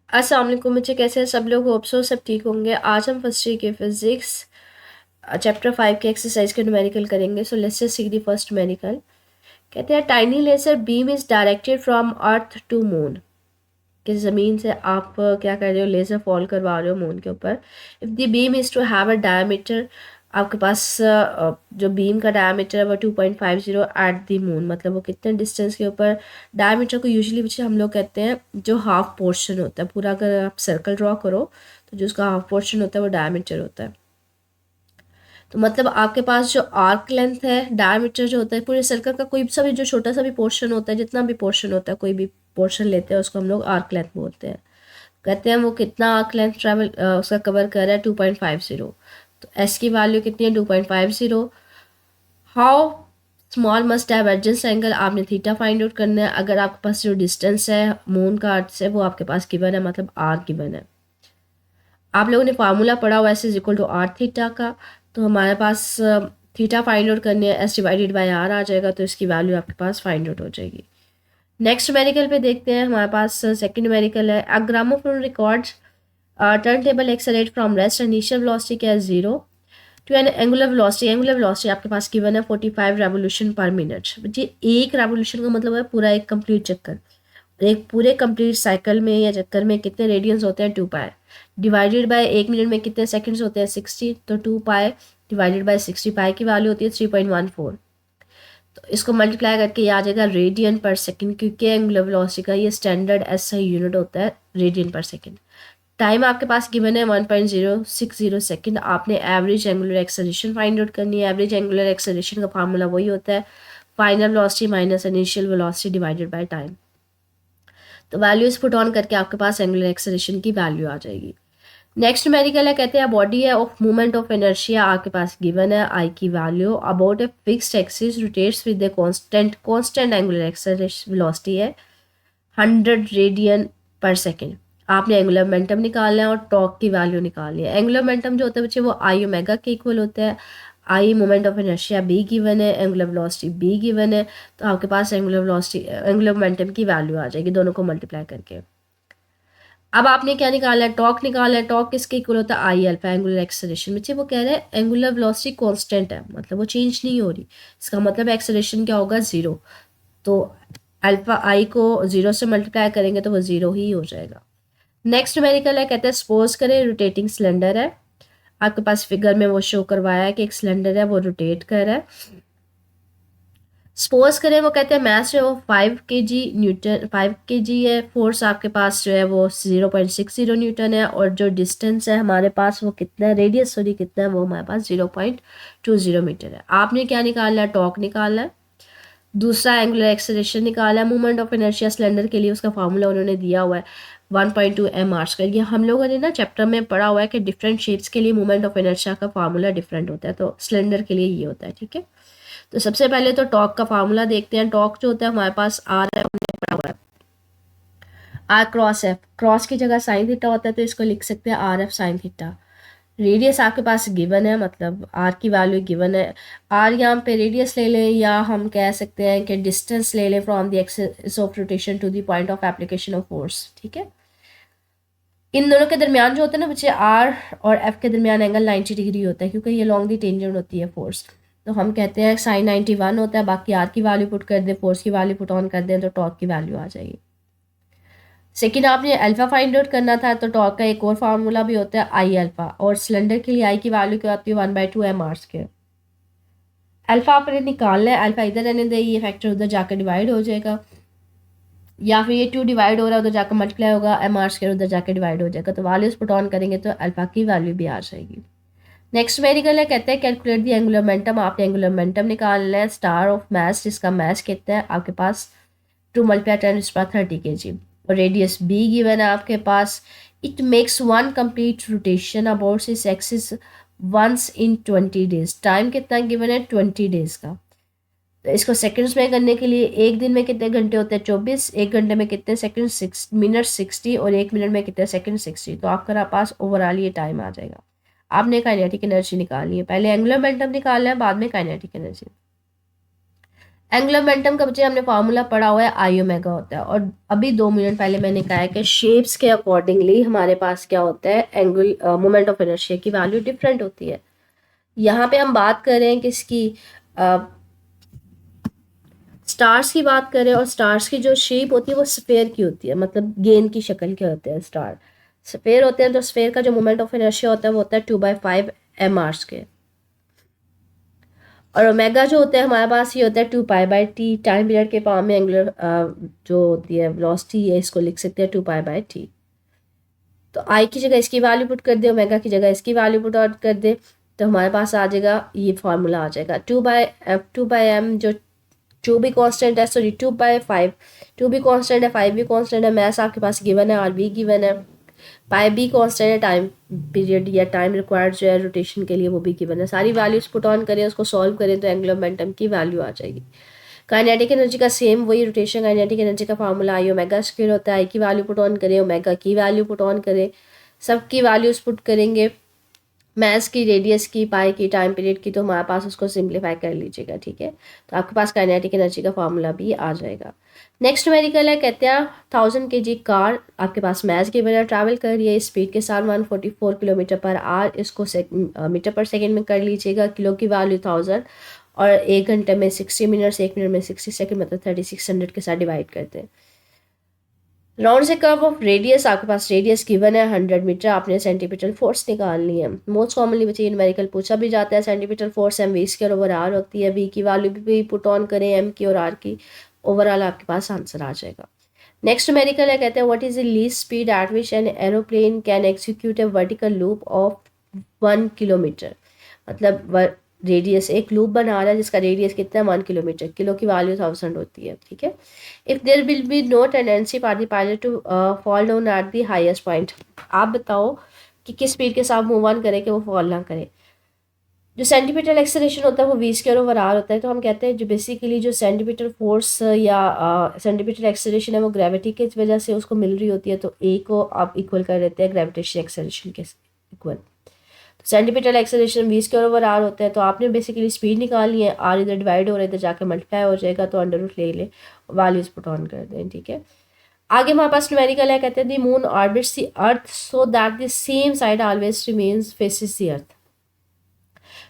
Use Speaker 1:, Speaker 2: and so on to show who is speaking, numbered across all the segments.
Speaker 1: अस्सलाम वालेकुम बच्चे, कैसे हैं सब लोग? होप सो सब ठीक होंगे। आज हम फर्स्ट ईयर के फिजिक्स चैप्टर 5 के एक्सरसाइज के न्यूमेरिकल करेंगे। So let's just see the first numerical. कहते हैं tiny laser beam is directed from earth to moon. कि ज़मीन से आप क्या कर रहे हो, लेज़र फॉल करवा रहे हो मून के ऊपर। If the beam is to have a diameter, आपके पास जो बीम का डायमीटर है वो 2.50 एट द मून, मतलब वो कितने डिस्टेंस के ऊपर। डायमीटर को यूजुअली बच्चे हम लोग कहते हैं जो हाफ पोर्शन होता है पूरा। अगर आप सर्कल ड्रॉ करो तो जो उसका हाफ पोर्शन होता है वो डायमीटर होता है। तो मतलब आपके पास जो आर्क लेंथ है, डायमीटर जो होता है पूरे सर्कल का, कोई सा भी जो छोटा सा भी पोर्शन होता है, जितना भी पोर्शन होता है, कोई भी पोर्शन लेते हैं उसको हम लोग आर्क लेंथ बोलते हैं। कहते हैं वो कितना आर्क लेंथ ट्रैवल उसका कवर कर रहा है, 2.50। तो एस की वैल्यू कितनी है, 2.50। How small must divergence angle, आपने थीटा फाइंड आउट करना है। अगर आपके पास जो डिस्टेंस है मून का अर्थ से वो आपके पास गिवन है, मतलब आर गिवन है। आप लोगों ने फार्मूला पढ़ा हुआ S is equal to R theta का। तो हमारे पास थीटा फाइंड आउट करने एस डिवाइडेड बाई आर आ जाएगा, तो इसकी वैल्यू आपके पास फाइंड आउट हो जाएगी। नेक्स्ट न्यूमेरिकल पे देखते हैं। हमारे पास सेकंड न्यूमेरिकल है। A gramophone records turn table accelerate from rest, initial velocity क्या है 0 to an angular velocity. Angular velocity आपके पास गिवन है 45 रेवोल्यूशन पर मिनट। ये एक रेवोल्यूशन का मतलब है पूरा एक कंप्लीट चक्कर। एक पूरे कंप्लीट साइकिल में या चक्कर में कितने रेडियंस होते हैं, 2 पाई। डिवाइडेड बाय एक मिनट में कितने सेकंड्स होते हैं, 60। तो 2 पाई डिवाइडेड बाय 60, पाई की वैल्यू होती है 3.14। तो इसको मल्टीप्लाई करके ये आ जाएगा रेडियन पर सेकंड, क्योंकि एंगुलर वेलोसिटी का ये स्टैंडर्ड एसआई यूनिट होता है रेडियन पर सेकंड। टाइम आपके पास गिवन है 1.060 सेकंड। आपने average angular acceleration find out करनी है। एवरेज एंगुलर एक्सेलरेशन का फार्मूला वही होता है final velocity minus initial velocity divided by time. तो वैल्यूज पुट ऑन करके आपके पास एंगुलर एक्सेलरेशन की वैल्यू आ जाएगी। नेक्स्ट न्यूमेरिकल है। कहते हैं बॉडी है ऑफ मूवमेंट ऑफ इनर्शिया आपके पास गिवन है आई की value about a fixed axis rotates with the constant angular acceleration velocity है 100 रेडियन पर सेकेंड। आपने एंगुलर मोमेंटम निकालना है और टॉर्क की वैल्यू निकालनी है। एंगुलर मोमेंटम जो होता है बच्चे वो आई ओमेगा के इक्वल होता है। आई मोमेंट ऑफ इनर्शिया बी गिवन है, एंगुलर वेलोसिटी बी गिवन है। तो आपके पास एंगुलर वेलोसिटी एंगुलर मोमेंटम की वैल्यू आ जाएगी दोनों को मल्टीप्लाई करके। अब आपने क्या निकाला है, टॉर्क निकाला है। टॉर्क किसके इक्वल होता है, आई अल्फा एंगुलर एक्सेलरेशन। बच्चे वो कह रहे हैं एंगुलर वेलोसिटी कांस्टेंट है, मतलब वो चेंज नहीं हो रही। इसका मतलब एक्सेलरेशन क्या होगा, 0। तो अल्फा आई को 0 से मल्टीप्लाई करेंगे तो वो 0 ही हो जाएगा। नेक्स्ट न्यूमेरिकल है। कहते हैं सपोज करें रोटेटिंग सिलेंडर है। आपके पास फिगर में वो शो करवाया है कि एक सिलेंडर है वो रोटेट कर रहा है। सपोज करें वो कहते हैं मास जो है वो 5 kg न्यूटन 5 kg है। फोर्स आपके पास जो है वो 0.60 न्यूटन है। और जो डिस्टेंस है हमारे पास वो कितना है, रेडियस सॉरी कितना है, वो हमारे पास 0.20 मीटर है। आपने क्या निकालना है, टॉर्क निकालना है। दूसरा एंगुलर एक्सेलरेशन निकाला है। मूवमेंट ऑफ इनर्शिया सिलेंडर के लिए उसका फार्मूला उन्होंने दिया हुआ है 1.2 mr²। ये हम लोगों ने ना चैप्टर में पढ़ा हुआ है कि डिफरेंट शेप्स के लिए मूवमेंट ऑफ इनर्शिया का फार्मूला डिफरेंट होता है, तो सिलेंडर के लिए ये होता है, ठीक है। तो सबसे पहले तो टॉर्क का फार्मूला देखते हैं। टॉर्क जो होता है हमारे पास आर है, हमने पढ़ा हुआ है आर क्रॉस एफ। क्रॉस की जगह साइन थीटा होता है तो इसको लिख सकते हैं R F sine theta. Radius आपके पास गिवन है, मतलब आर की वैल्यू गिवन है। आर यहाँ पे रेडियस ले लें या हम कह सकते हैं कि डिस्टेंस ले लें from the axis of rotation to the point of application of force, ठीक है। इन दोनों के दरमियान जो होता है ना बच्चे, आर और एफ के दरमियान एंगल 90 डिग्री होता है, क्योंकि ये लॉन्ग दी टेंजेंट होती है फोर्स। तो हम कहते हैं साइन 91 होता है। बाकी आर की वैल्यू पुट कर दें, फोर्स की वैल्यू पुट ऑन कर दें तो टॉर्क की वैल्यू आ जाएगी। सेकेंड आपने अल्फा फाइंड आउट करना था, तो टॉर्क का एक और फार्मूला भी होता है आई अल्फा। और सिलेंडर के लिए आई की वैल्यू क्या होती है, 1/2 mr²। अल्फा आपने निकालना है। अल्फा इधर रहने दे, ये फैक्टर उधर जाकर डिवाइड हो जाएगा, या फिर ये 2 डिवाइड हो रहा है उधर जाकर मल्टीप्लाई होगा, mr² उधर जाकर डिवाइड हो जाएगा। तो वैल्यूज पुट ऑन करेंगे तो अल्फा की वैल्यू भी आ जाएगी। नेक्स्ट वेरिएबल है। कहते हैं कैलकुलेट दी एंगुलर मोमेंटम। आपने एंगुलर मोमेंटम निकालना है स्टार ऑफ मास, जिसका मास कितना है आपके पास 2 मल्टीप्लाई 10⁻30 kg। और रेडियस बी गिवन है आपके पास। It makes one complete rotation about this axis once in 20 days. Time कितना गिवन है, 20 डेज का। तो इसको सेकंड्स में करने के लिए एक दिन में कितने घंटे होते हैं, 24। एक घंटे में कितने सेकंड, 6 मिनट 60। और एक मिनट में कितने सेकंड, 60। तो आपका पास ओवरऑल ये टाइम आ जाएगा। आपने काइनेटिक एनर्जी निकालनी है। पहले एंगुलर मोमेंटम निकालना है, बाद में काइनेटिक एनर्जी। एंगुलर मोमेंटम का बच्चे हमने फार्मूला पढ़ा हुआ है, आई ओमेगा होता है। और अभी 2 मिनट पहले मैंने कहा है कि शेप्स के अकॉर्डिंगली हमारे पास क्या होता है, एंगुल मोमेंट ऑफ इनर्शिया की वैल्यू डिफरेंट होती है। यहाँ पे हम बात कर रहे हैं किसकी, स्टार्स की बात करें, और स्टार्स की जो शेप होती है वो स्फेयर की होती है, मतलब गेंद की शक्ल के होते हैं स्टार, स्फेयर होते हैं। तो स्फेयर का जो मोमेंट ऑफ इनर्शिया होता है वो होता है 2/5 mr के। और ओमेगा जो होता है हमारे पास ये होता है 2π/t, टाइम पीरियड के फॉर्म में एंगुलर जो होती है वेलोसिटी है, इसको लिख सकते हैं 2π/t। तो आई की जगह इसकी वैल्यू पुट कर दे, ओमेगा की जगह इसकी वैल्यू पुट आउट कर दे, तो हमारे पास आ जाएगा ये फार्मूला आ जाएगा 2/m, जो 2 भी कांस्टेंट है, सॉरी 2/5, 2 भी कांस्टेंट है, 5 भी कांस्टेंट है, मैथ्स आपके पास गिवन है, आर भी गिवन है, पाई भी कांस्टेंट है, टाइम पीरियड या टाइम रिक्वायर्ड जो है रोटेशन के लिए वो भी गिवन है। सारी वैल्यूज पुट ऑन करें, उसको सॉल्व करें तो एंगुलर मोमेंटम की वैल्यू आ जाएगी। काइनेटिक एनर्जी का सेम वही रोटेशन काइनेटिक एनर्जी का फार्मूला आई ओमेगा स्क्वायर होता है। आई की वैल्यू पुट ऑन करें, ओमेगा की वैल्यू पुट ऑन करें, सबकी वैल्यूज पुट करेंगे, मैथ्स की, रेडियस की, पाई की, टाइम पीरियड की, तो हमारे पास उसको सिंप्लीफाई कर लीजिएगा, ठीक है। तो आपके पास काइनेटिक एनर्जी का फार्मूला भी आ जाएगा। नेक्स्ट न्यूमेरिकल है, कहते हैं 1000 kg कार आपके पास मैथ्स की वजह ट्रैवल कर रही है स्पीड के साथ 144 km/h, इसको मीटर पर सेकेंड में कर लीजिएगा, किलो की वैल्यू 1000, और 1 घंटे में 60 मिनट्स, 1 मिनट में 60 सेकेंड, मतलब 3600 के साथ डिवाइड करते हैं। राउंड से कर्व ऑफ रेडियस, आपके पास रेडियस गिवन है 100 मीटर, आपने सेंटीमीटर फोर्स निकालनी है। मोस्ट कॉमनली बच्चे न्यूमेरिकल पूछा भी जाता है, centripetal force M V square over R होती है, वी की वैल्यू भी पुट ऑन करें, एम की और आर की, ओवरऑल आपके पास आंसर आ जाएगा। नेक्स्ट न्यूमेरिकल है, कहते हैं what is the least speed at which an aeroplane can execute A vertical loop of 1 kilometre, मतलब रेडियस एक लूप बना रहा है जिसका रेडियस कितना है 1 किलोमीटर, किलो की वैल्यू 1000 होती है, ठीक है। If there will be no tendency for the pilot to fall down at the highest point, आप बताओ कि किस स्पीड के साथ मूव ऑन करे कि वो फॉल ना करे। जो सेंटीमीटर एक्सेलरेशन होता है वो वी स्क्वायर ओवर आर होता है, तो हम कहते हैं जो बेसिकली जो सेंटीमीटर फोर्स या सेंटीमीटर एक्सेलरेशन है वो ग्रेविटी की वजह से उसको मिल रही होती है, तो ए को आप इक्वल कर देते हैं ग्रेविटेशन एक्सेलरेशन के equal. Centripetal acceleration V square over R होता है, तो आपने बेसिकली स्पीड निकालनी है, आर इधर डिवाइड हो रहा है, इधर जाकर मल्टीप्लाई हो जाएगा, तो अंडर रूट ले ले, वैल्यूज पुट ऑन कर दें, ठीक है। आगे हमारे पास न्यूमेरिकल है, कहते हैं the moon orbits the earth so that the same side always remains faces the earth.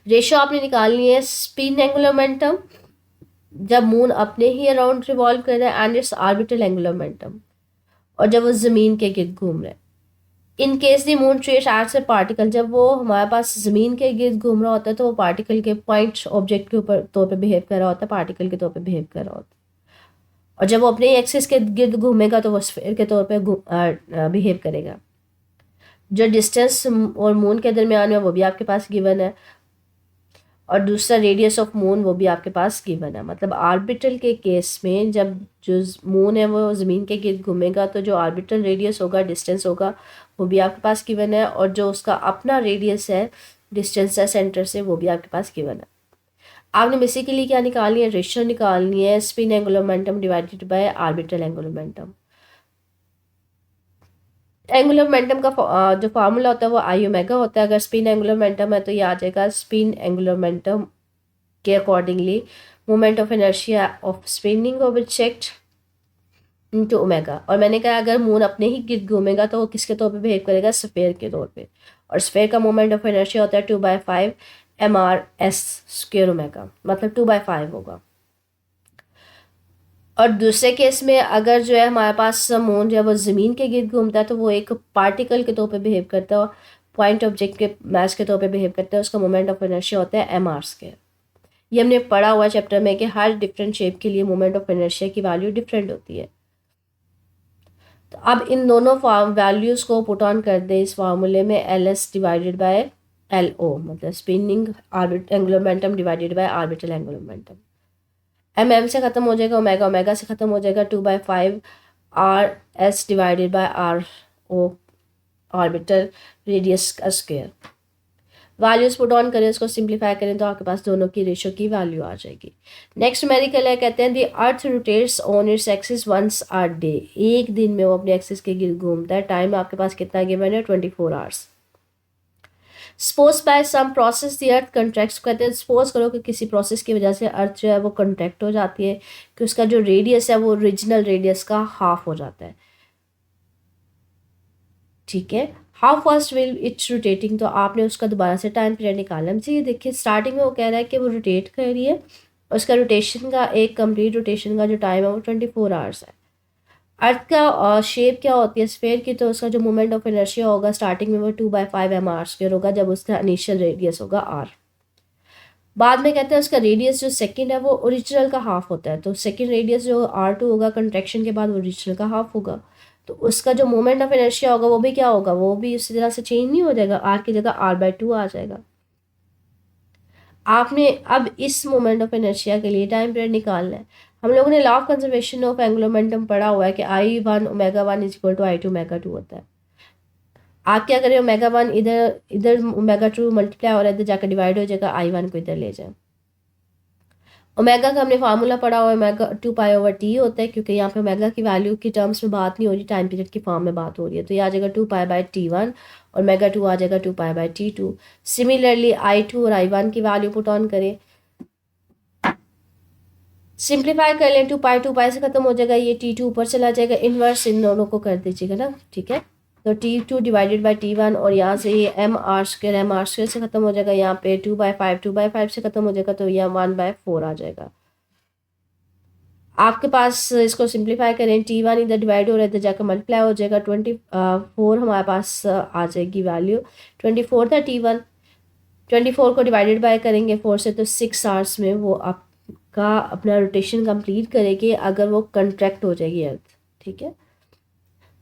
Speaker 1: Ratio आपने निकालनी है स्पिन एंगुलर मोमेंटम जब मून अपने ही अराउंड रिवॉल्व कर रहा है, and it's orbital angular momentum, और जब वो ज़मीन के गिर्द घूम रहा है। In case the moon trace एट्स A particle, जब वो हमारे पास ज़मीन के गिर्द घूम रहा होता है तो वो पार्टिकल के पॉइंट ऑब्जेक्ट के ऊपर तौर पे बिहेव कर रहा होता है, पार्टिकल के तौर पे बिहेव कर रहा होता है। और जब वो अपने एक्सिस के गिर्द घूमेगा तो वो स्फीयर के तौर पे बिहेव करेगा। जो डिस्टेंस और मून के दरमियान है वो भी आपके पास गिवन है, और दूसरा रेडियस ऑफ मून वो भी आपके पास गिवन है। मतलब आर्बिटल के केस में जब जो मून है वो ज़मीन के गिर्द घूमेगा तो जो आर्बिटल रेडियस होगा, डिस्टेंस होगा, वो भी आपके पास गिवन है, और जो उसका अपना रेडियस है, डिस्टेंस है सेंटर से, वो भी आपके पास गिवन है। आपने बेसिकली क्या निकालनी है, रेशियो निकालनी है spin angular momentum divided by orbital angular momentum. Angular momentum का जो फार्मूला होता है वो आई ओमेगा होता है। अगर स्पिन एंगुलर मोमेंटम है तो ये आ जाएगा स्पिन एंगुलर मोमेंटम के accordingly moment of inertia of spinning object into omega. और मैंने कहा अगर मून अपने ही गिर्द घूमेगा तो वो किसके तौर पे बिहेव करेगा, स्फेयर के तौर पे, और स्फेयर का मोमेंट ऑफ इनर्शिया होता है 2/5 mrs स्क्वायर ओमेगा, मतलब 2/5 होगा। और दूसरे केस में अगर जो है हमारे पास मून जो है वो ज़मीन के गिर्द घूमता है तो वो एक पार्टिकल के तौर पे बिहेव करता है, पॉइंट ऑब्जेक्ट के मैच के तौर पे बिहेव करता है, उसका मोमेंट ऑफ इनर्शिया होता है mr स्क्वायर। ये हमने पढ़ा हुआ चैप्टर में कि हर डिफरेंट शेप के लिए मोमेंट ऑफ इनर्शिया की वैल्यू डिफरेंट होती है। तो अब इन दोनों वैल्यूज़ को पुट ऑन कर दे इस फार्मूले में, LS डिवाइडेड बाय LO, मतलब spinning angular momentum divided by orbital angular momentum. M से ख़त्म हो जाएगा, ओमेगा ओमेगा से ख़त्म हो जाएगा, 2/5 RS divided by RO, orbital radius का स्क्वायर। वैल्यूज पुट ऑन करें, उसको सिंप्लीफाई करें तो आपके पास दोनों की रेशियो की वैल्यू आ जाएगी। नेक्स्ट न्यूमेरिकल है, कहते हैं the earth rotates on its axis once a day, एक दिन में वो अपने एक्सिस के गिर्द घूमता है। टाइम आपके पास कितना गिवन है, 24 hours. Suppose by some process the earth contracts, कहते हैं सपोज करो कि किसी प्रोसेस की वजह से अर्थ जो है वो कंट्रैक्ट हो जाती है, कि उसका जो रेडियस है वो ओरिजिनल रेडियस का हाफ हो जाता है, ठीक है। How fast will it's rotating, तो आपने उसका दोबारा से टाइम पीरियड निकालना चाहिए। देखिए स्टार्टिंग में वो कह रहा है कि वो रोटेट कर रही है, उसका रोटेशन का एक कंप्लीट रोटेशन का जो टाइम है वो 24 आवर्स है। अर्थ का शेप क्या होती है स्फेयर की, तो उसका जो मोमेंट ऑफ इनर्शिया होगा स्टार्टिंग में वो 2/5 m r² होगा, जब उसका इनिशियल रेडियस होगा r। बाद में कहते हैं उसका रेडियस जो सेकंड है वो ओरिजिनल का हाफ होता है, तो सेकंड रेडियस जो r2 होगा कंट्रैक्शन के बाद वो ओरिजिनल का हाफ होगा, तो उसका जो मोमेंट ऑफ इनर्शिया होगा वो भी क्या होगा, वो भी उसी तरह से चेंज नहीं हो जाएगा, r की जगह r/2 आ जाएगा। आपने अब इस मोमेंट ऑफ इनर्शिया के लिए टाइम पीरियड निकालना है। हम लोगों ने law of conservation of angular momentum पढ़ा हुआ है कि I1 ω1 = I2 ω2 होता है। आप क्या करें, ω1 इधर इधर ω2 मल्टीप्लाई हो रहा है, इधर जाकर डिवाइड हो जाएगा, I1 को इधर ले जाए। ओमेगा का हमने फार्मूला पढ़ा हुआ है, ओमेगा 2π/t होता है, क्योंकि यहाँ पे ओमेगा की वैल्यू की टर्म्स में बात नहीं हो रही, टाइम पीरियड की फॉर्म में बात हो रही है, तो ये आ जाएगा 2π/t1 और ओमेगा 2 आ जाएगा 2π/t2। सिमिलरली I2 और I1 की वैल्यू पुट ऑन करें, सिंप्लीफाई कर लें, 2π से खत्म हो जाएगा, ये T2 ऊपर चला जाएगा, इनवर्स इन दोनों को कर दीजिएगा ना, ठीक है। तो T2 डिवाइडेड बाई T1 और यहाँ से ये m r² से खत्म हो जाएगा, यहाँ पे 2/5 से खत्म हो जाएगा, तो यहाँ 1/4 आ जाएगा। आपके पास इसको सिंप्लीफाई करें, T1 इधर डिवाइड हो रहा है, इधर जाकर मल्टीप्लाई हो जाएगा, 24 हमारे पास आ जाएगी वैल्यू, 24 था T1, 24 को डिवाइडेड बाय करेंगे 4 से, तो 6 आवर्स में वो आपका अपना रोटेशन कंप्लीट करेगी अगर वो कंट्रैक्ट हो जाएगी अर्थ, ठीक है।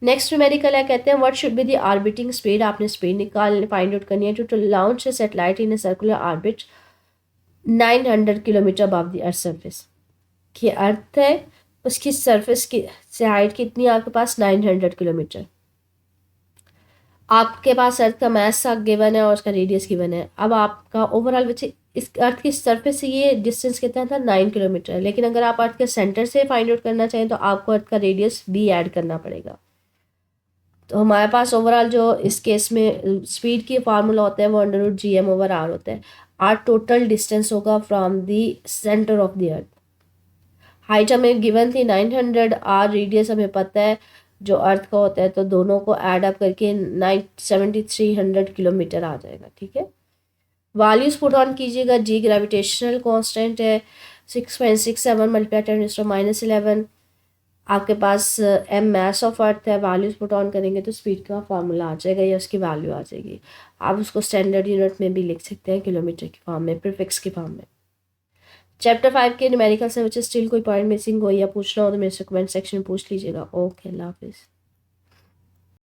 Speaker 1: नेक्स्ट न्यूमेरिकल है, कहते हैं what should be the orbiting speed, आपने स्पीड निकाल फाइंड आउट करनी है to launch a satellite in a circular orbit 900 kilometre above the earth surface. कि अर्थ है उसकी सरफेस की से हाइट कितनी है आपके पास 900 किलोमीटर, आपके पास अर्थ का मास गिवन है और उसका रेडियस गिवन है। अब आपका ओवरऑल बच्चे इस अर्थ की सरफेस से ये डिस्टेंस कितना था 9 किलोमीटर, लेकिन अगर आप अर्थ के सेंटर से फाइंड आउट करना चाहें तो आपको अर्थ का रेडियस भी ऐड करना पड़ेगा। तो हमारे पास ओवरऑल जो इस केस में स्पीड की फार्मूला होता है वो √gm/r होता है। आर टोटल डिस्टेंस होगा from the centre of the earth. Height हमें गिवन थी 900, आर रेडियस हमें पता है जो अर्थ का होता है, तो दोनों को ऐड अप करके 7300 किलोमीटर आ जाएगा, ठीक है। वैल्यूज पुट ऑन कीजिएगा, जी ग्रेविटेशनल कांस्टेंट है 6.67 मल्टीप्लाई 10⁻11, आपके पास एम मास ऑफ अर्थ है, वैल्यूज पुट ऑन करेंगे तो स्पीड का फार्मूला आ जाएगा या उसकी वैल्यू आ जाएगी। आप उसको स्टैंडर्ड यूनिट में भी लिख सकते हैं, किलोमीटर की फॉर्म में, प्रीफिक्स की फॉर्म में। चैप्टर 5 के न्यूमेरिकल से बच्चे स्टिल कोई पॉइंट मिसिंग हो या पूछना हो तो मेरे से कमेंट सेक्शन में पूछ लीजिएगा। ओके, अल्लाह हाफिज़।